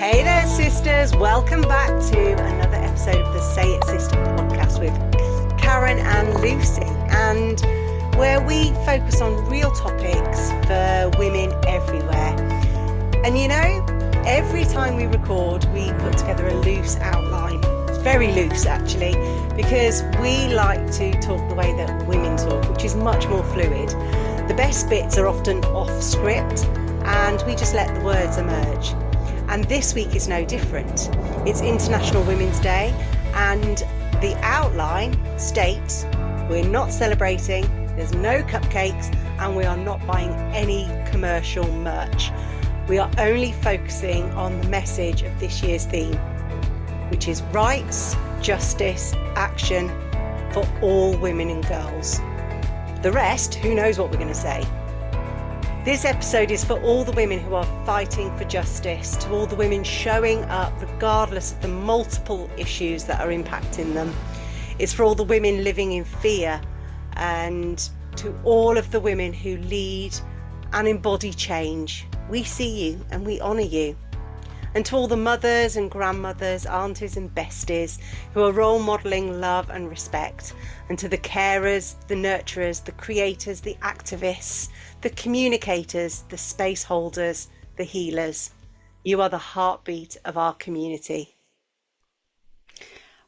Hey there, sisters. Welcome back to another episode of the Say It Sister podcast with Karen and Lucy, and where we focus on real topics for women everywhere. And you know, every time we record, we put together a loose outline. It's very loose, actually, because we like to talk the way that women talk, which is much more fluid. The best bits are often off script, and we just let the words emerge. And this week is no different. It's International Women's Day, and the outline states we're not celebrating, there's no cupcakes, and we are not buying any commercial merch. We are only focusing on the message of this year's theme, which is rights, justice, action for all women and girls. The rest, who knows what we're going to say. This episode is for all the women who are fighting for justice, to all the women showing up regardless of the multiple issues that are impacting them. It's for all the women living in fear, and to all of the women who lead and embody change. We see you and we honour you. And to all the mothers and grandmothers, aunties and besties who are role modelling love and respect. And to the carers, the nurturers, the creators, the activists, the communicators, the space holders, the healers. You are the heartbeat of our community.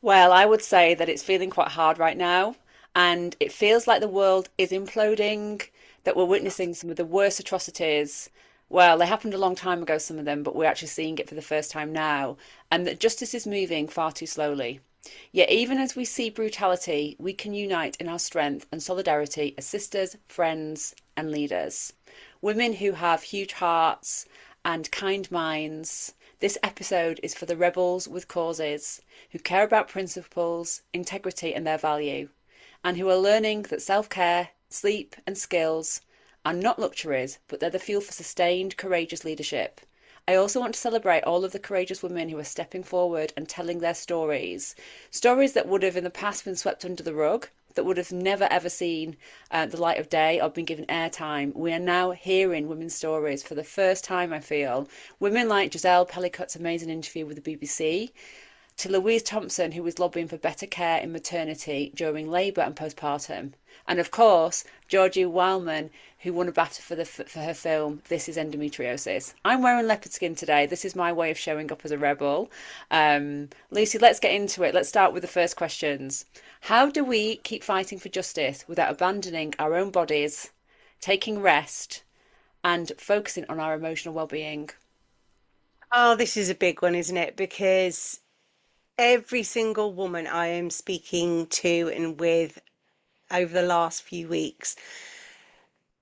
Well, I would say that it's feeling quite hard right now, and it feels like the world is imploding, that we're witnessing some of the worst atrocities. Well, they happened a long time ago, some of them, but we're actually seeing it for the first time now, and that justice is moving far too slowly. Yet even as we see brutality, we can unite in our strength and solidarity as sisters, friends and leaders. Women who have huge hearts and kind minds. This episode is for the rebels with causes, who care about principles, integrity and their value, and who are learning that self-care, sleep and skills are not luxuries, but they're the fuel for sustained, courageous leadership. I also want to celebrate all of the courageous women who are stepping forward and telling their stories. Stories that would have in the past been swept under the rug, that would have never ever seen the light of day or been given airtime. We are now hearing women's stories for the first time, I feel. Women like Giselle Pellicot's amazing interview with the BBC, to Louise Thompson, who was lobbying for better care in maternity during labour and postpartum. And of course, Georgie Wildman, who won a BAFTA for her film, This is Endometriosis. I'm wearing leopard skin today. This is my way of showing up as a rebel. Lucy, let's get into it. Let's start with the first questions. How do we keep fighting for justice without abandoning our own bodies, taking rest, and focusing on our emotional well-being? Oh, this is a big one, isn't it? Because every single woman I am speaking to and with over the last few weeks,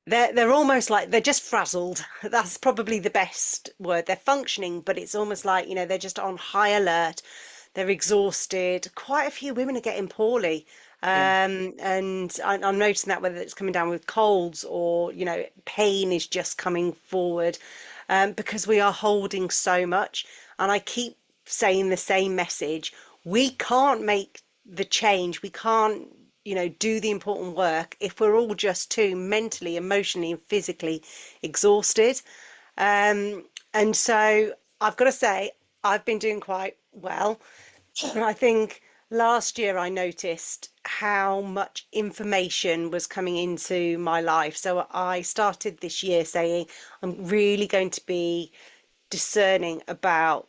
they're almost like they're just frazzled. That's probably the best word. They're functioning, but it's almost like, you know, they're just on high alert. They're exhausted. Quite a few women are getting poorly. Yeah. And I'm noticing that whether it's coming down with colds or, you know, pain is just coming forward, because we are holding so much. And I keep saying the same message. We can't make the change. We can't, you know, do the important work if we're all just too mentally, emotionally, and physically exhausted. And so I've got to say, I've been doing quite well. I think last year I noticed how much information was coming into my life. So I started this year saying I'm really going to be discerning about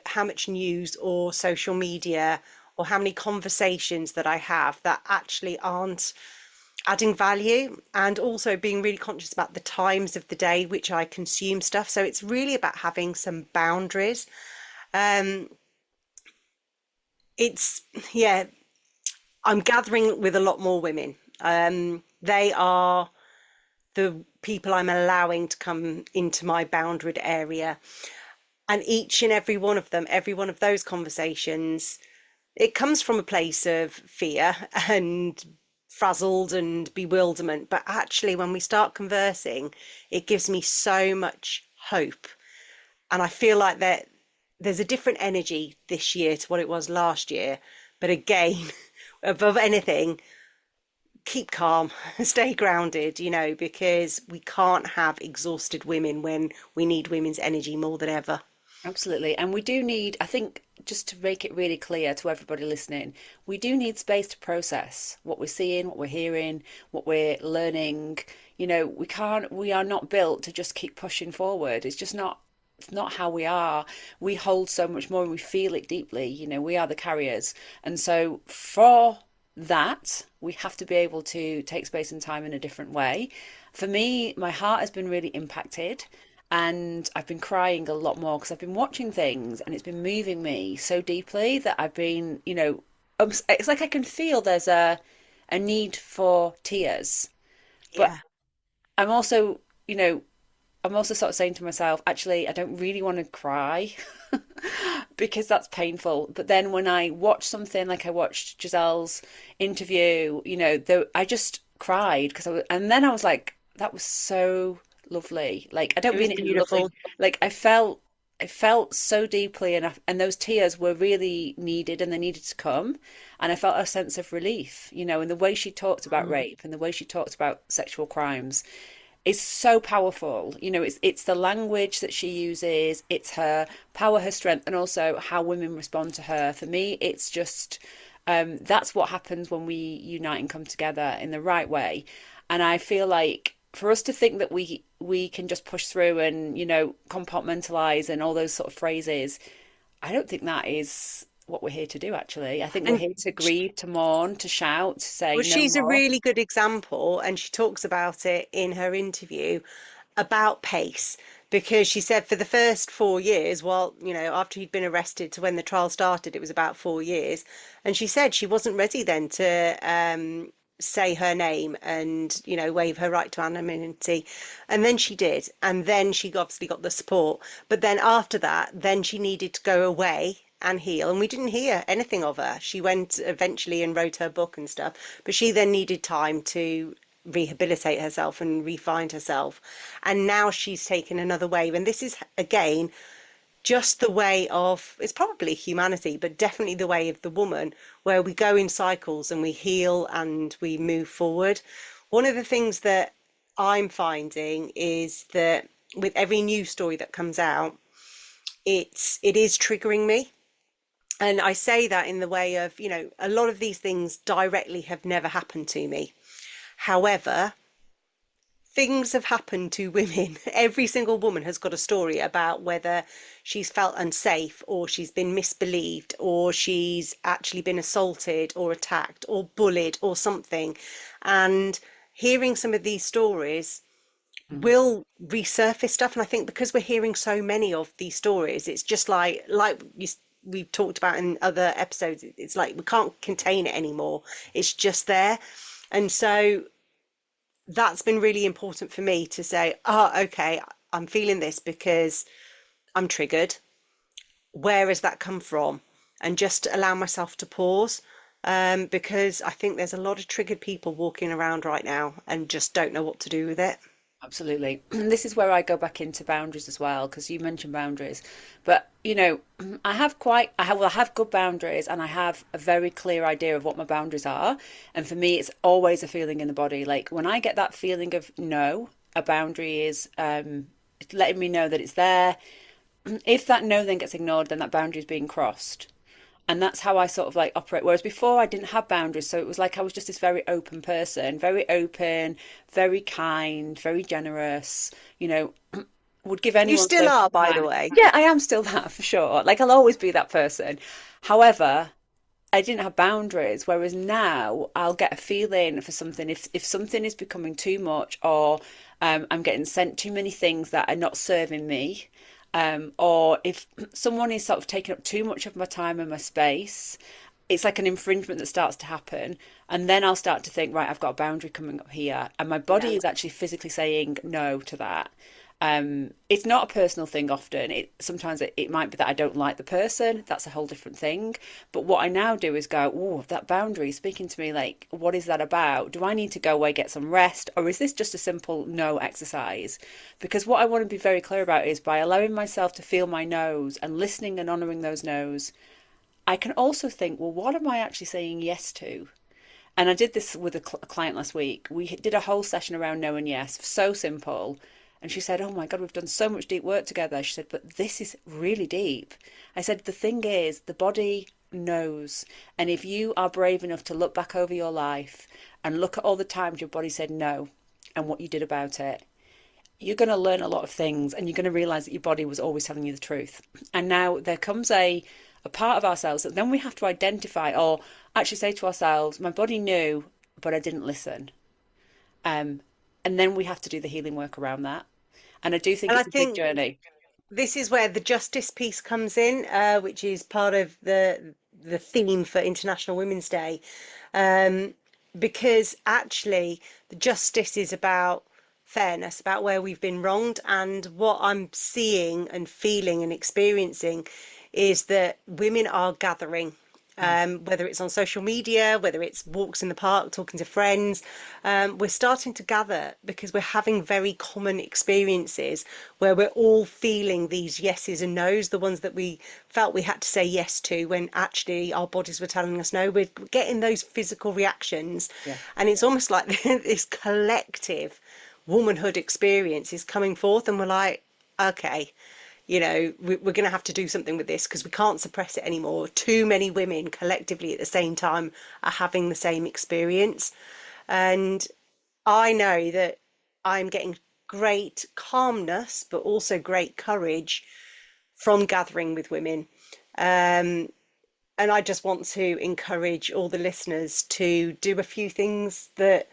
how much news or social media or how many conversations that I have that actually aren't adding value, and also being really conscious about the times of the day which I consume stuff. So it's really about having some boundaries. Um, it's, yeah, I'm gathering with a lot more women. They are the people I'm allowing to come into my boundaried area. And each and every one of them, every one of those conversations, it comes from a place of fear and frazzled and bewilderment. But actually, when we start conversing, it gives me so much hope. And I feel like there's a different energy this year to what it was last year. But again, above anything, keep calm, stay grounded, you know, because we can't have exhausted women when we need women's energy more than ever. Absolutely. And we do need, I think, just to make it really clear to everybody listening, we do need space to process what we're seeing, what we're hearing, what we're learning. We are not built to just keep pushing forward. It's not how we are. We hold so much more and we feel it deeply. We are the carriers. And so for that, we have to be able to take space and time in a different way. For me, my heart has been really impacted and I've been crying a lot more because I've been watching things and it's been moving me so deeply that I've been, it's like I can feel there's a need for tears. But Yeah. I'm also, you know, I'm also sort of saying to myself, actually, I don't really want to cry because that's painful. But then when I watch something like I watched Giselle's interview, I just cried because and then I was like, that was so lovely. Like, I don't It was mean it in a lovely, beautiful. like, I felt so deeply, and those tears were really needed, and they needed to come. And I felt a sense of relief, and the way she talked about Mm. rape and the way she talked about sexual crimes is so powerful. It's the language that she uses, it's her power, her strength, and also how women respond to her. For me, it's just that's what happens when we unite and come together in the right way. And I feel like for us to think that we can just push through and compartmentalize and all those sort of phrases, I don't think that is what we're here to do. Actually, I think we're And here to grieve, to mourn, to shout, to say well, no she's a more. really good example, and she talks about it in her interview about pace because she said for the first 4 years, well, after he'd been arrested to when the trial started, it was about 4 years. And she said she wasn't ready then to say her name and, waive her right to anonymity. And then she did. And then she obviously got the support. But then after that, then she needed to go away and heal. And we didn't hear anything of her. She went eventually and wrote her book and stuff. But she then needed time to rehabilitate herself and re-find herself. And now she's taken another wave. And this is, again, just the way of, it's probably humanity, but definitely the way of the woman, where we go in cycles and we heal and we move forward. One of the things that I'm finding is that with every news story that comes out, it is triggering me. And I say that in the way of, a lot of these things directly have never happened to me. However, things have happened to women. Every single woman has got a story about whether she's felt unsafe or she's been misbelieved or she's actually been assaulted or attacked or bullied or something. And hearing some of these stories Mm, will resurface stuff. And I think because we're hearing so many of these stories, it's just like we've talked about in other episodes, it's like we can't contain it anymore. It's just there. And so that's been really important for me to say, oh, okay, I'm feeling this because I'm triggered. Where has that come from? And just allow myself to pause, because I think there's a lot of triggered people walking around right now and just don't know what to do with it. absolutely. This is where I go back into boundaries as well, because you mentioned boundaries. But, I have good boundaries and I have a very clear idea of what my boundaries are. And for me, it's always a feeling in the body. Like when I get that feeling of no, a boundary is letting me know that it's there. If that no then gets ignored, then that boundary is being crossed. And that's how I sort of like operate. Whereas before I didn't have boundaries, so it was like I was just this very open person, very open, very kind, very generous, you know, would give You anyone still so are, by the time. way. Yeah, I am still that for sure. Like I'll always be that person. However, I didn't have boundaries, whereas now I'll get a feeling for something if something is becoming too much or I'm getting sent too many things that are not serving me, or if someone is sort of taking up too much of my time and my space, it's like an infringement that starts to happen. And then I'll start to think, right, I've got a boundary coming up here. And my Yeah. body is actually physically saying no to that. It's not a personal thing often. It might be that I don't like the person. That's a whole different thing. But what I now do is go, oh, that boundary is speaking to me. Like, what is that about? Do I need to go away, get some rest? Or is this just a simple no exercise? Because what I want to be very clear about is by allowing myself to feel my no's and listening and honoring those no's, I can also think, well, what am I actually saying yes to? And I did this with a client last week. We did a whole session around no and yes, so simple. And she said, "Oh my God, we've done so much deep work together." She said, "But this is really deep." I said, "The thing is, the body knows. And if you are brave enough to look back over your life and look at all the times your body said no and what you did about it, you're going to learn a lot of things, and you're going to realize that your body was always telling you the truth." And now there comes a part of ourselves that then we have to identify or actually say to ourselves, my body knew, but I didn't listen. Um, and then we have to do the healing work around that. And I do think And I it's a big think journey. this is where the justice piece comes in, which is part of the theme for International Women's Day, um, because actually the justice is about fairness, about where we've been wronged. And what I'm seeing and feeling and experiencing is that women are gathering. Mm. Whether it's on social media, whether it's walks in the park, talking to friends, we're starting to gather because we're having very common experiences where we're all feeling these yeses and nos, the ones that we felt we had to say yes to when actually our bodies were telling us no. We're getting those physical reactions, Yeah. and it's almost like this collective womanhood experience is coming forth, and we're like, okay, we're going to have to do something with this because we can't suppress it anymore. Too many women collectively at the same time are having the same experience. And I know that I'm getting great calmness, but also great courage from gathering with women. Um, and I just want to encourage all the listeners to do a few things that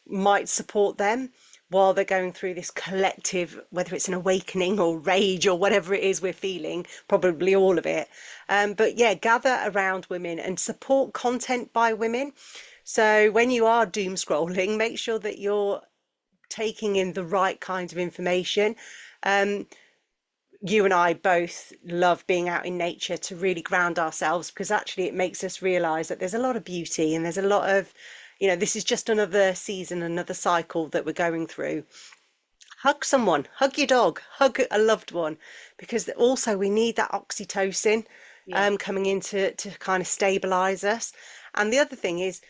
might support them while they're going through this collective, whether it's an awakening or rage or whatever it is we're feeling, probably all of it. But yeah, gather around women and support content by women. So when you are doom scrolling, make sure that you're taking in the right kinds of information. Um, you and I both love being out in nature to really ground ourselves because actually it makes us realize that there's a lot of beauty and there's a lot of, this is just another season, another cycle that we're going through. Hug someone, hug your dog, hug a loved one, because also we need that oxytocin Yeah. coming in to kind of stabilize us. And the other thing is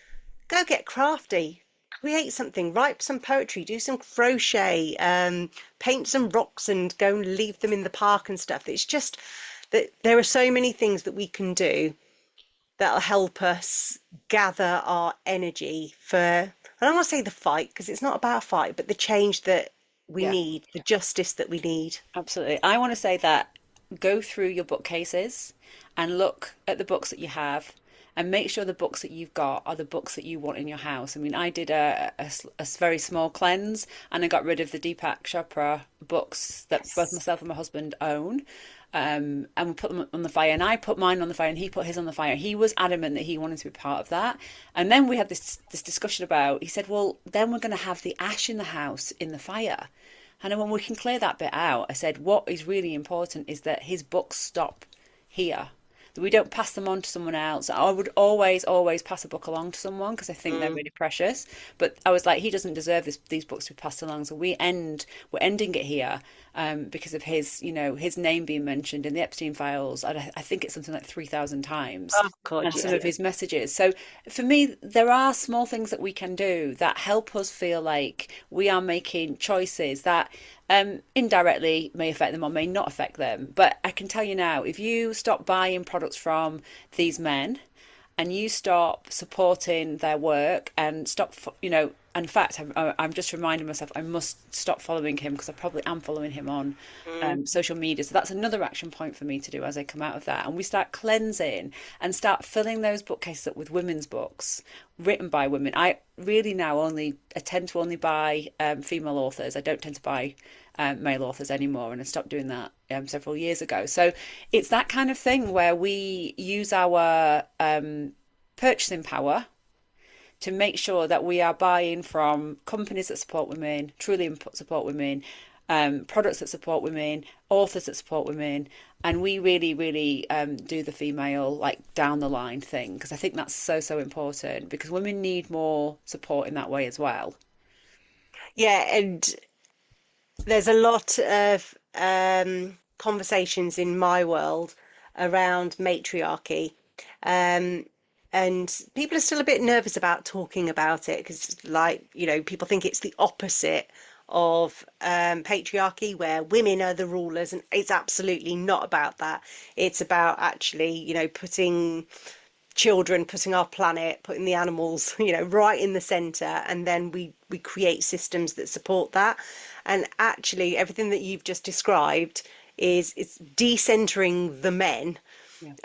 go get crafty, create something, write some poetry, do some crochet, paint some rocks and go and leave them in the park and stuff. It's just that there are so many things that we can do that'll help us gather our energy for, I don't want to say the fight because it's not about a fight, but the change that we Yeah. need, the justice that we need. Absolutely. I want to say that go through your bookcases and look at the books that you have and make sure the books that you've got are the books that you want in your house. I mean, I did a very small cleanse and I got rid of the Deepak Chopra books that both Yes. myself and my husband own. And we put them on the fire, and I put mine on the fire, and he put his on the fire. He was adamant that he wanted to be part of that. And then we had this discussion about. He said, "Well, then we're going to have the ash in the house in the fire." And then when we can clear that bit out, I said, what is really important is that his books stop here. That we don't pass them on to someone else. I would always pass a book along to someone because I think they're Mm. really precious. But I was like, he doesn't deserve these books to be passed along. So we're ending it here because of his name being mentioned in the Epstein files. I think it's something like 3,000 times. Oh God, And some yeah. of his messages. So for me, there are small things that we can do that help us feel like we are making choices that indirectly may affect them or may not affect them. But I can tell you now, if you stop buying products from these men and you stop supporting their work and stop, in fact, I'm just reminding myself I must stop following him because I probably am following him on Mm. social media. So that's another action point for me to do as I come out of that. And we start cleansing and start filling those bookcases up with women's books written by women. I really now I tend to only buy female authors. I don't tend to buy male authors anymore, and I stopped doing that several years ago. So it's that kind of thing where we use our purchasing power to make sure that we are buying from companies that support women, truly support women, products that support women, authors that support women, and we really, really do the female like down the line thing because I think that's so important because women need more support in that way as well. Yeah, and there's a lot of conversations in my world around matriarchy. Um, and people are still a bit nervous about talking about it because, like, people think it's the opposite of patriarchy where women are the rulers, and it's absolutely not about that. It's about actually, putting children, putting our planet, putting the animals, right in the center, and then we create systems that support that. And actually, everything that you've just described is it's decentering the men Yeah.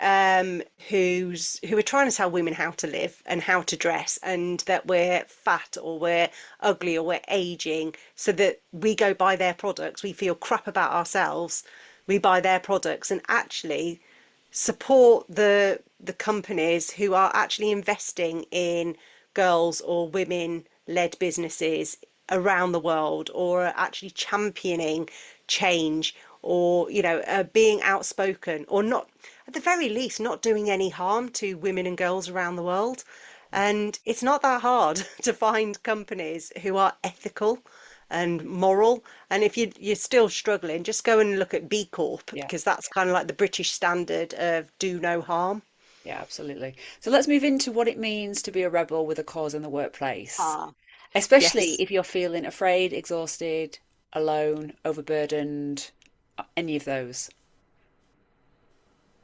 who are trying to tell women how to live and how to dress, and that we're fat or we're ugly or we're aging, so that we go buy their products. We feel crap about ourselves. We buy their products, and actually support the companies who are actually investing in girls or women led businesses around the world, or are actually championing change, or being outspoken, or not, at the very least, not doing any harm to women and girls around the world. And it's not that hard to find companies who are ethical and moral. And if you're still struggling, just go and look at B Corp, Yeah. because that's kind of like the British standard of do no harm. Yeah, absolutely. So let's move into what it means to be a rebel with a cause in the workplace, Ah, especially yes. if you're feeling afraid, exhausted, alone, overburdened, any of those.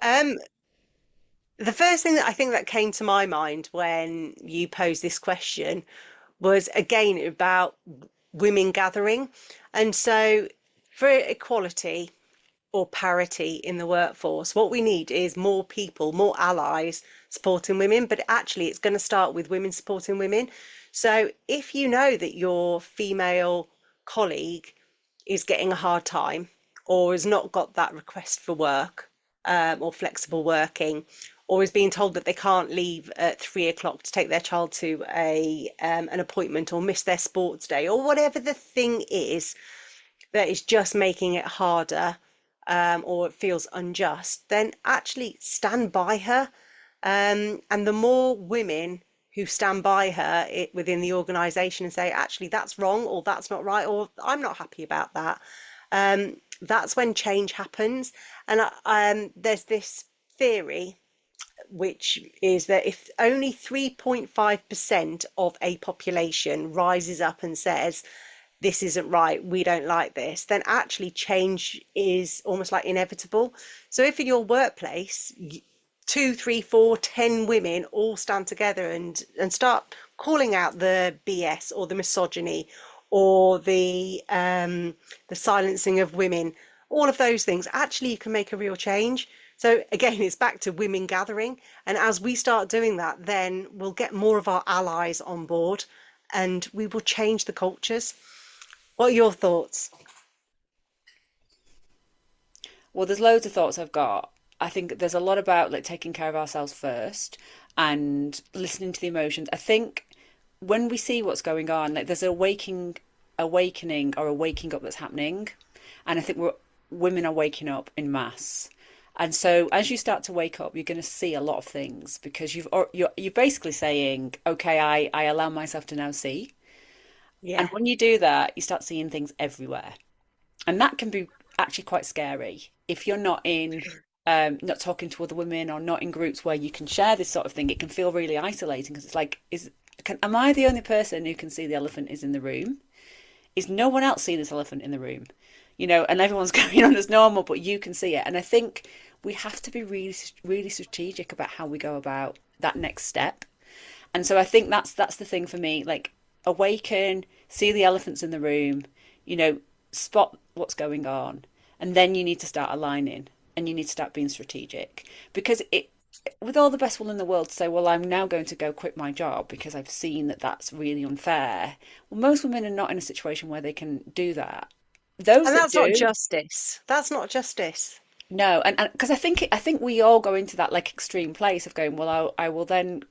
Um, the first thing that I think that came to my mind when you posed this question was again about women gathering. And so for equality or parity in the workforce, what we need is more people, more allies supporting women, but actually it's going to start with women supporting women. So if you know that your female colleague is getting a hard time, or has not got that request for work, or flexible working, or is being told that they can't leave at 3 o'clock to take their child to a an appointment, or miss their sports day, or whatever the thing is that is just making it harder, or it feels unjust, then actually stand by her. And the more women who stand by her within the organisation and say, actually, that's wrong, or that's not right, or I'm not happy about that, that's when change happens. And there's this theory, which is that if only 3.5% of a population rises up and says, this isn't right, we don't like this, then actually change is almost like inevitable. So if in your workplace, two, three, four, 10 women all stand together and start calling out the BS or the misogyny or the silencing of women, all of those things, actually you can make a real change. So again, it's back to women gathering. And as we start doing that, then we'll get more of our allies on board and we will change the cultures. What are your thoughts? Well, there's loads of thoughts I've got. I think there's a lot about like taking care of ourselves first and listening to the emotions. I think when we see what's going on, like there's a awakening or a waking up that's happening, and I think women are waking up in mass. And so as you start to wake up, you're going to see a lot of things because you're basically saying, okay, I allow myself to now see. And Yeah. when you do that, you start seeing things everywhere. And that can be actually quite scary if you're not talking to other women or not in groups where you can share this sort of thing. It can feel really isolating because it's like, am I the only person who can see the elephant is in the room? Is no one else seeing this elephant in the room? And everyone's going on as normal, but you can see it. And I think we have to be really, really strategic about how we go about that next step. And so I think that's the thing for me. Like awaken, see the elephants in the room, you know, spot what's going on, and then you need to start aligning and you need to start being strategic because it with all the best will in the world to say, well, I'm now going to go quit my job because I've seen that that's really unfair. Well, most women are not in a situation where they can do that. Those And that that's not do, justice. That's not justice. no, and because I think we all go into that like extreme place of going, well, I will then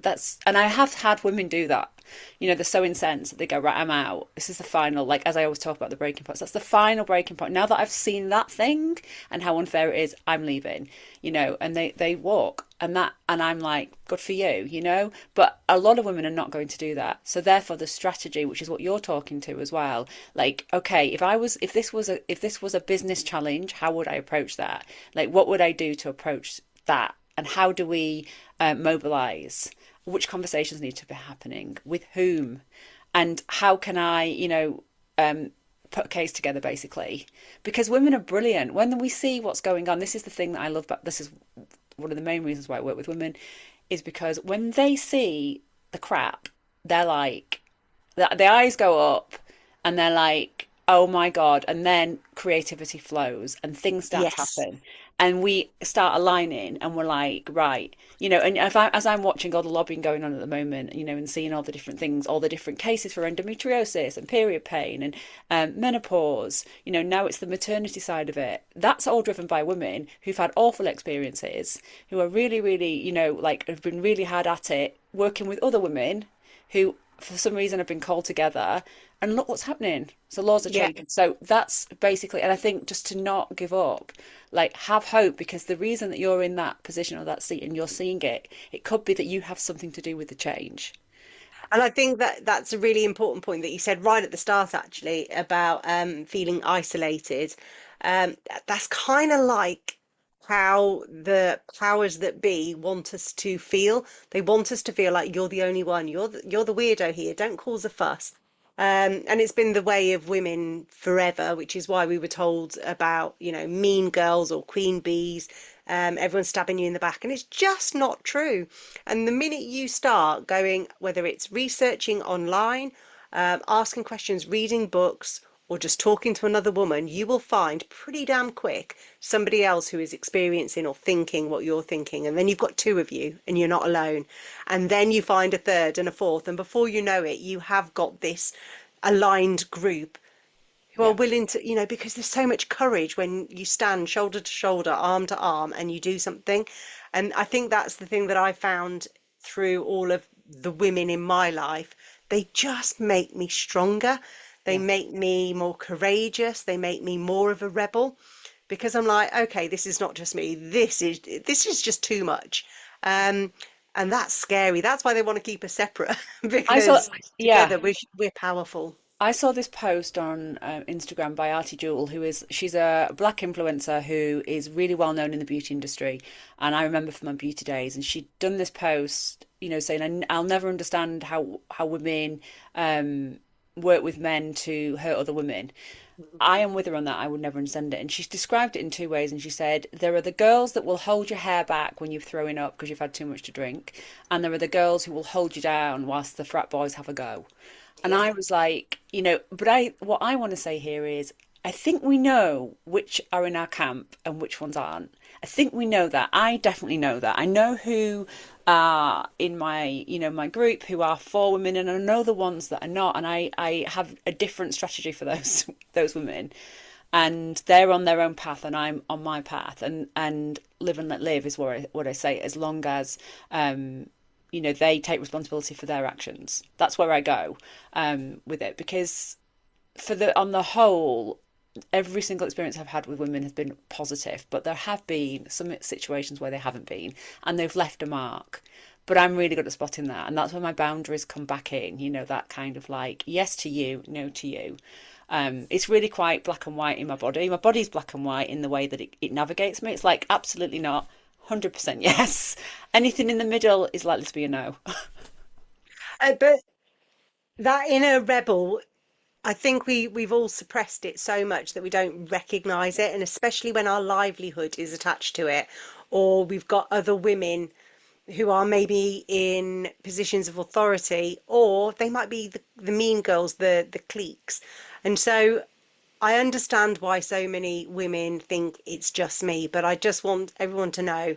that's and I have had women do that. They're so incensed that they go, right, I'm out. This is the final, like as I always talk about the breaking points, that's the final breaking point. Now that I've seen that thing and how unfair it is, I'm leaving, and they walk and I'm like, good for you. But a lot of women are not going to do that. So therefore the strategy, which is what you're talking to as well, like, okay, if this was a business challenge, how would I approach that? Like what would I do to approach that? And how do we mobilize? Which conversations need to be happening with whom? And how can I, put a case together basically, because women are brilliant when we see what's going on. This is the thing that I love about this is one of the main reasons why I work with women, is because when they see the crap, they're like, the eyes go up and they're like, oh my God. And then creativity flows and things start to Yes. happen. And we start aligning and we're like, right, and as I'm watching all the lobbying going on at the moment, and seeing all the different things, all the different cases for endometriosis and period pain and menopause, now it's the maternity side of it. That's all driven by women who've had awful experiences, who are really, really, like have been really hard at it, working with other women who for some reason have been called together, and look what's happening. So laws are Yeah. changing. So that's basically, and I think just to not give up, like have hope, because the reason that you're in that position or that seat and you're seeing it, it could be that you have something to do with the change. And I think that that's a really important point that you said right at the start, actually, about feeling isolated. That's kind of like how the powers that be want us to feel. They want us to feel like you're the only one. You're the weirdo here. Don't cause a fuss. And it's been the way of women forever, which is why we were told about, mean girls or queen bees, everyone stabbing you in the back. And it's just not true. And the minute you start going, whether it's researching online, asking questions, reading books, or just talking to another woman, you will find pretty damn quick somebody else who is experiencing or thinking what you're thinking. And then you've got two of you and you're not alone. And then you find a third and a fourth. And before you know it, you have got this aligned group who are Yeah. willing to, because there's so much courage when you stand shoulder to shoulder, arm to arm, and you do something. And I think that's the thing that I found through all of the women in my life. They just make me stronger. They Yeah. make me more courageous. They make me more of a rebel because I'm like, okay, this is not just me. This is just too much. Um, and that's scary. That's why they want to keep us separate I saw, because yeah, together we're powerful. I saw this post on Instagram by Artie Jewel, she's a black influencer who is really well known in the beauty industry, and I remember from my beauty days, and she'd done this post, saying, I'll never understand how women work with men to hurt other women. I am with her on that. I would never understand it. And she's described it in two ways. And she said, there are the girls that will hold your hair back when you're throwing up because you've had too much to drink. And there are the girls who will hold you down whilst the frat boys have a go. And Yeah. I was like, but what I want to say here is, I think we know which are in our camp and which ones aren't. I think we know that. I definitely know that. I know who are in my group who are for women, and I know the ones that are not. And I have a different strategy for those those women, and they're on their own path, and I'm on my path. And live and let live is what I say. As long as they take responsibility for their actions. That's where I go with it, because on the whole, every single experience I've had with women has been positive, but there have been some situations where they haven't been, and they've left a mark. But I'm really good at spotting that, and that's where my boundaries come back in. That kind of like yes to you, no to you. It's really quite black and white in my body. My body's black and white in the way that it navigates me. It's like absolutely not, 100% yes. Anything in the middle is likely to be a no. But that inner rebel, I think we've all suppressed it so much that we don't recognize it, and especially when our livelihood is attached to it, or we've got other women who are maybe in positions of authority, or they might be the mean girls, the cliques. And so I understand why so many women think it's just me, but I just want everyone to know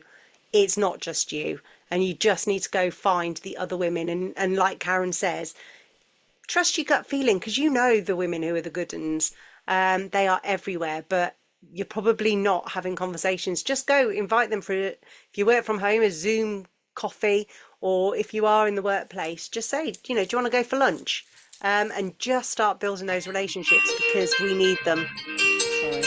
it's not just you. And you just need to go find the other women. And like Karen says, trust your gut feeling because you know the women who are the good ones. They are everywhere, but you're probably not having conversations. Just go invite them if you work from home, a Zoom coffee, or if you are in the workplace, just say, do you want to go for lunch? And just start building those relationships because we need them. Sorry,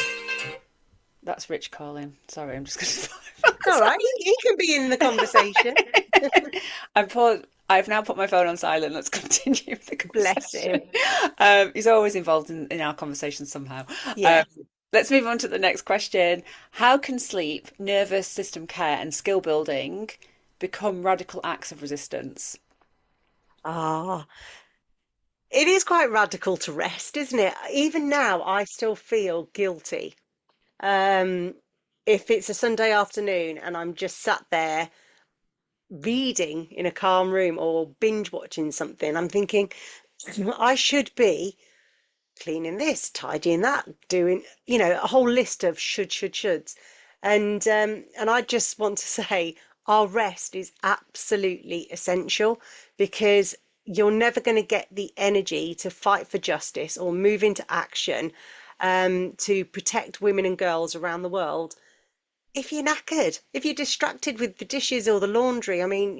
that's Rich calling. Sorry, I'm just going It's all right. He can be in the conversation. to. I've now put my phone on silent. Let's continue with the Bless him. conversation. He's always involved in our conversations somehow. Yeah. Let's move on to the next question. How can sleep, nervous system care, and skill building become radical acts of resistance? Ah, It is quite radical to rest, isn't it? Even now, I still feel guilty. Um, if it's a Sunday afternoon and I'm just sat there reading in a calm room or binge watching something, I'm thinking I should be cleaning this, tidying that, doing, a whole list of shoulds. And I just want to say our rest is absolutely essential because you're never going to get the energy to fight for justice or move into action to protect women and girls around the world if you're knackered, if you're distracted with the dishes or the laundry. I mean,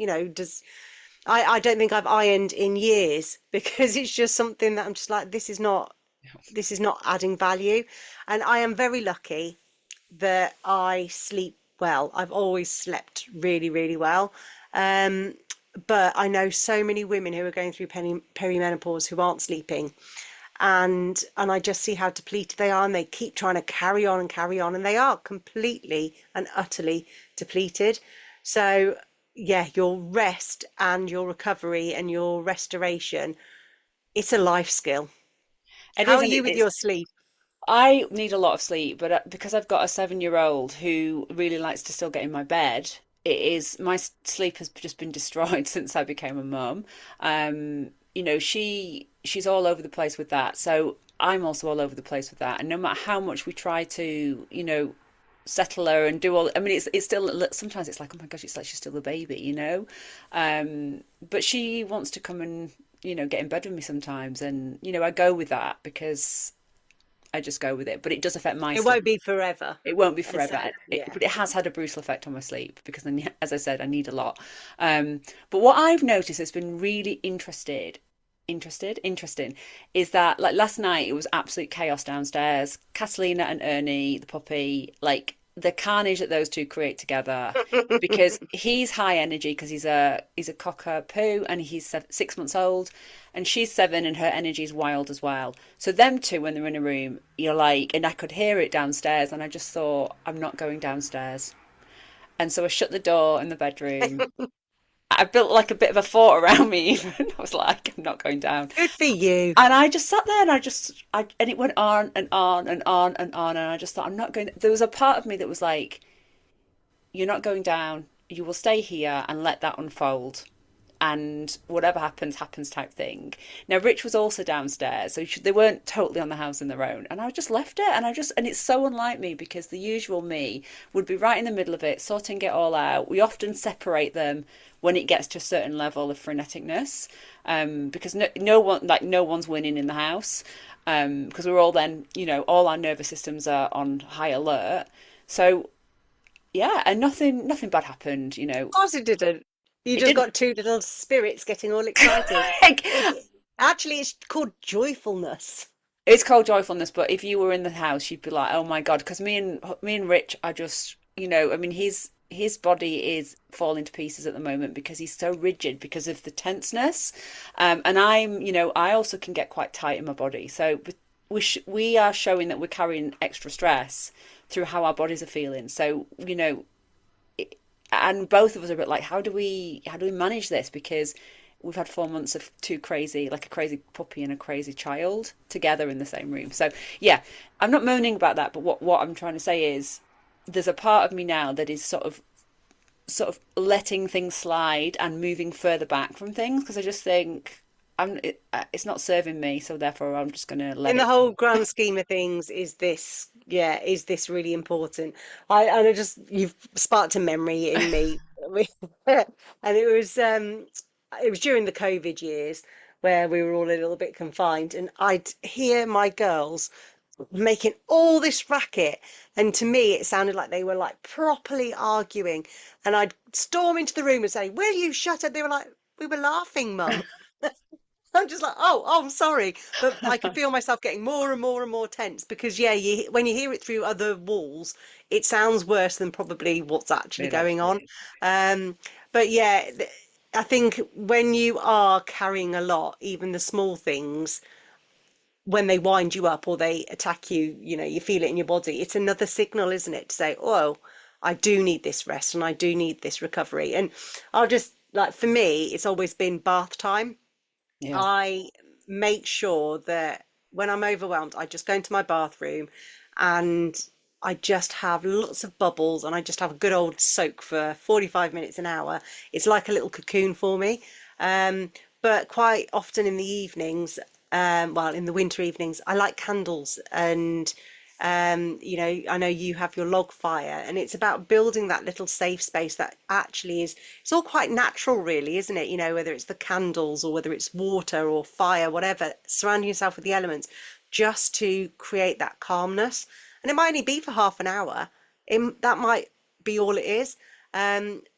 I don't think I've ironed in years because it's just something that I'm just like, this is not adding value. And I am very lucky that I sleep well. I've always slept really, really well. Um, but I know so many women who are going through perimenopause who aren't sleeping, and I just see how depleted they are, and they keep trying to carry on, and they are completely and utterly depleted. So yeah, your rest and your recovery and your restoration, it's a life skill. It How is, are and you with it's. your sleep? I need a lot of sleep, but because I've got a 7-year-old who really likes to still get in my bed, it is my sleep has just been destroyed since I became a mum. She's all over the place with that, so I'm also all over the place with that. And no matter how much we try to, settle her and do all, I mean, it's still sometimes it's like, oh my gosh, it's like she's still a baby. But she wants to come and get in bed with me sometimes, and I go with that because I just go with it. But it does affect my It won't sleep. be forever. It won't be As forever. yeah. But it has had a brutal effect on my sleep because then, as I said, I need a lot. But what I've noticed has been really interesting, is that like last night it was absolute chaos downstairs. Catalina and Ernie, the puppy, like the carnage that those two create together, because he's high energy because he's a cockapoo and he's 6 months old, and she's 7 and her energy is wild as well. So them two, when they're in a room, you're like, and I could hear it downstairs, and I just thought, I'm not going downstairs. And so I shut the door in the bedroom. I built like a bit of a fort around me even. I was like, I'm not going down. Good for you. And I just sat there, and and it went on and on and on and on. And I just thought, I'm not going. There was a part of me that was like, you're not going down. You will stay here and let that unfold. And whatever happens, happens type thing. Now, Rich was also downstairs, so they weren't totally on the house on their own. And I just left it, and it's so unlike me because the usual me would be right in the middle of it, sorting it all out. We often separate them when it gets to a certain level of freneticness, because no one's winning in the house, because we're all then, all our nervous systems are on high alert. So yeah, and nothing bad happened. Of course it didn't. You It just didn't. got two little spirits getting all excited. Like, Actually, it's called joyfulness. it's called joyfulness, but if you were in the house, you'd be like, "Oh my God!" Because me and Rich are just, I mean, his body is falling to pieces at the moment because he's so rigid because of the tenseness, and I also can get quite tight in my body. So we are showing that we're carrying extra stress through how our bodies are feeling. So and both of us are a bit like, how do we manage this? Because we've had 4 months of two crazy, like a crazy puppy and a crazy child together in the same room. So yeah, I'm not moaning about that, but what I'm trying to say is there's a part of me now that is sort of letting things slide and moving further back from things because I just think it's not serving me, so therefore I'm just going to let In the it. whole grand scheme of things, is this really important? I just you've sparked a memory in me. And it was during the COVID years where we were all a little bit confined, and I'd hear my girls making all this racket, and to me it sounded like they were like properly arguing, and I'd storm into the room and say, "Will you shut up?" They were like, "We were laughing, mum." I'm just like, oh, I'm sorry, but I could feel myself getting more and more and more tense because, yeah, when you hear it through other walls, it sounds worse than probably what's actually It going actually on. is. But yeah, I think when you are carrying a lot, even the small things, when they wind you up or they attack you, you feel it in your body. It's another signal, isn't it, to say, oh, I do need this rest and I do need this recovery. And I'll just like for me, it's always been bath time. Yeah. I make sure that when I'm overwhelmed, I just go into my bathroom and I just have lots of bubbles and I just have a good old soak for 45 minutes, an hour. It's like a little cocoon for me. Um, but quite often in the evenings, well, in the winter evenings, I like candles and I know you have your log fire, and it's about building that little safe space that actually is, it's all quite natural, really, isn't it? Whether it's the candles or whether it's water or fire, whatever, surrounding yourself with the elements just to create that calmness. And it might only be for half an hour. That might be all it is.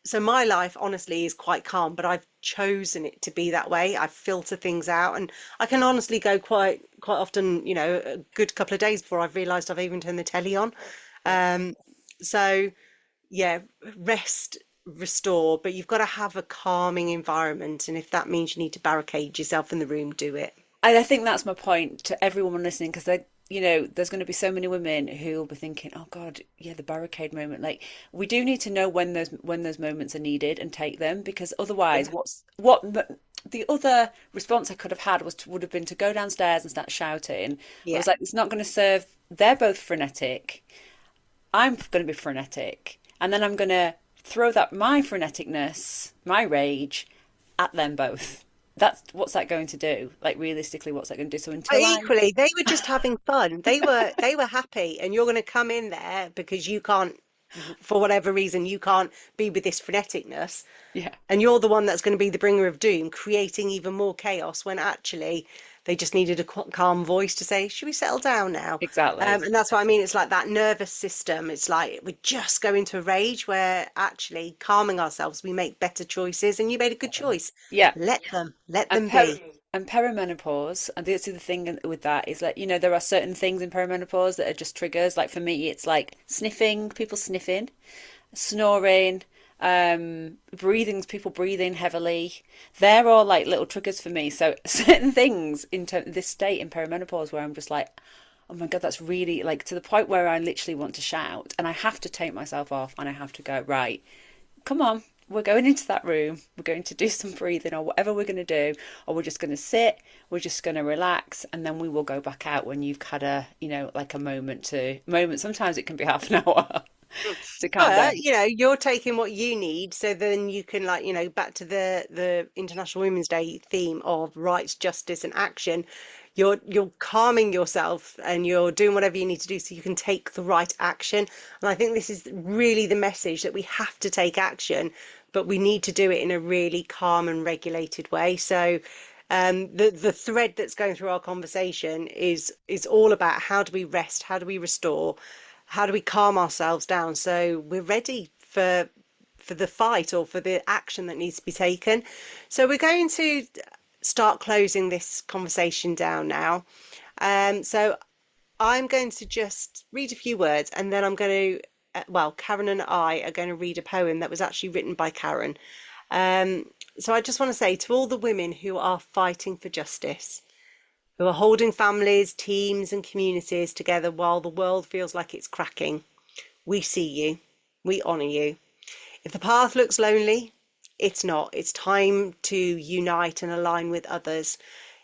So my life, honestly, is quite calm, but I've chosen it to be that way. I filter things out, and I can honestly go quite often, a good couple of days before I've realised I've even turned the telly on. Um, so yeah, rest, restore, but you've got to have a calming environment, and if that means you need to barricade yourself in the room, do it. And I think that's my point to everyone listening, because there's going to be so many women who will be thinking, "Oh God, yeah, the barricade moment." Like, we do need to know when those moments are needed and take them, because otherwise, Yeah, the other response I could have had would have been to go downstairs and start shouting. I yeah. was like, it's not going to serve. They're both frenetic. I'm going to be frenetic, and then I'm going to throw that my freneticness, my rage, at them both. What's that going to do? Like, realistically, what's that going to do? So But until I, equally, they were just having fun. They were happy, and you're going to come in there because you can't, for whatever reason, you can't be with this freneticness, yeah, and you're the one that's going to be the bringer of doom, creating even more chaos when actually they just needed a calm voice to say, "Should we settle down now?" exactly. And that's what I mean. It's like that nervous system. It's like we just go into a rage where actually calming ourselves, we make better choices. And you made a good choice. Yeah. Let And them be. perimenopause, and the other thing with that is that, there are certain things in perimenopause that are just triggers. Like for me, it's like sniffing, people sniffing, snoring, people breathing heavily. They're all like little triggers for me. So certain things in this state in perimenopause where I'm just like, oh my God, that's really like to the point where I literally want to shout, and I have to take myself off and I have to go, right, come on, we're going into that room, we're going to do some breathing or whatever we're going to do, or we're just going to sit, we're just going to relax, and then we will go back out when you've had like a moment. Sometimes it can be half an hour to calm But, down. you're taking what you need, so then you can like, back to the International Women's Day theme of rights, justice, and action. You're calming yourself and you're doing whatever you need to do so you can take the right action. And I think this is really the message that we have to take action, but we need to do it in a really calm and regulated way. So the thread that's going through our conversation is all about how do we rest, how do we restore, how do we calm ourselves down so we're ready for the fight or for the action that needs to be taken. So we're going to start closing this conversation down now. So I'm going to just read a few words, and then I'm going to, well, Karen and I are going to read a poem that was actually written by Karen. Um, so I just want to say to all the women who are fighting for justice, who are holding families, teams, and communities together while the world feels like it's cracking, we see you, we honour you. If the path looks lonely, it's not. It's time to unite and align with others.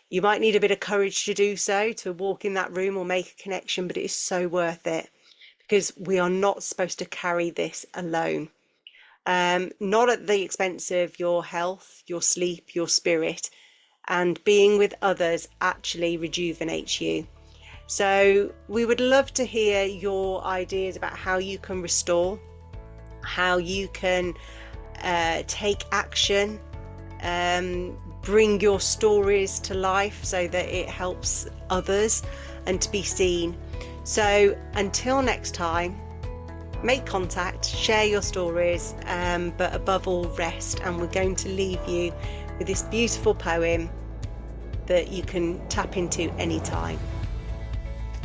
You might need a bit of courage to do so, to walk in that room or make a connection, but it is so worth it because we are not supposed to carry this alone. Not at the expense of your health, your sleep, your spirit, and being with others actually rejuvenates you. So we would love to hear your ideas about how you can restore, how you can take action, bring your stories to life so that it helps others and to be seen. So until next time, make contact, share your stories, but above all, rest. And we're going to leave you with this beautiful poem that you can tap into anytime.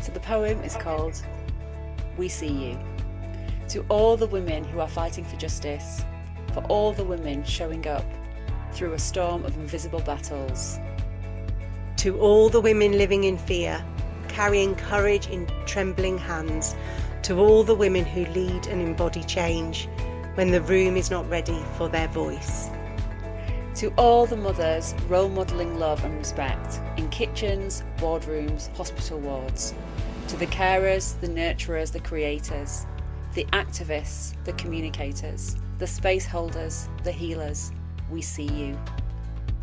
So the poem is called We See You. To all the women who are fighting for justice, for all the women showing up through a storm of invisible battles, To all the women living in fear, carrying courage in trembling hands, to all the women who lead and embody change when the room is not ready for their voice. To all the mothers role modelling love and respect in kitchens, boardrooms, hospital wards. To the carers, the nurturers, the creators, the activists, the communicators, the space holders, the healers, we see you.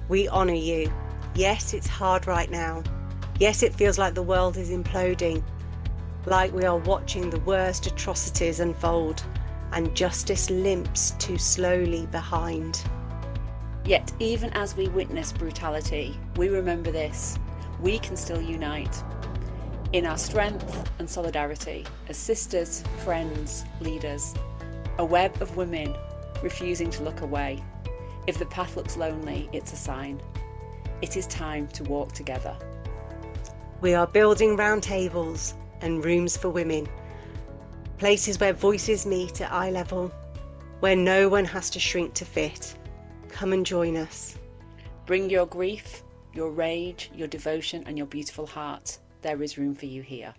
We honour you. Yes, it's hard right now. Yes, it feels like the world is imploding, like we are watching the worst atrocities unfold and justice limps too slowly behind. Yet even as we witness brutality, we remember this: we can still unite in our strength and solidarity as sisters, friends, leaders, a web of women refusing to look away. If the path looks lonely, it's a sign. It is time to walk together. We are building round tables and rooms for women, places where voices meet at eye level, where no one has to shrink to fit. Come and join us. Bring your grief, your rage, your devotion and your beautiful heart. There is room for you here.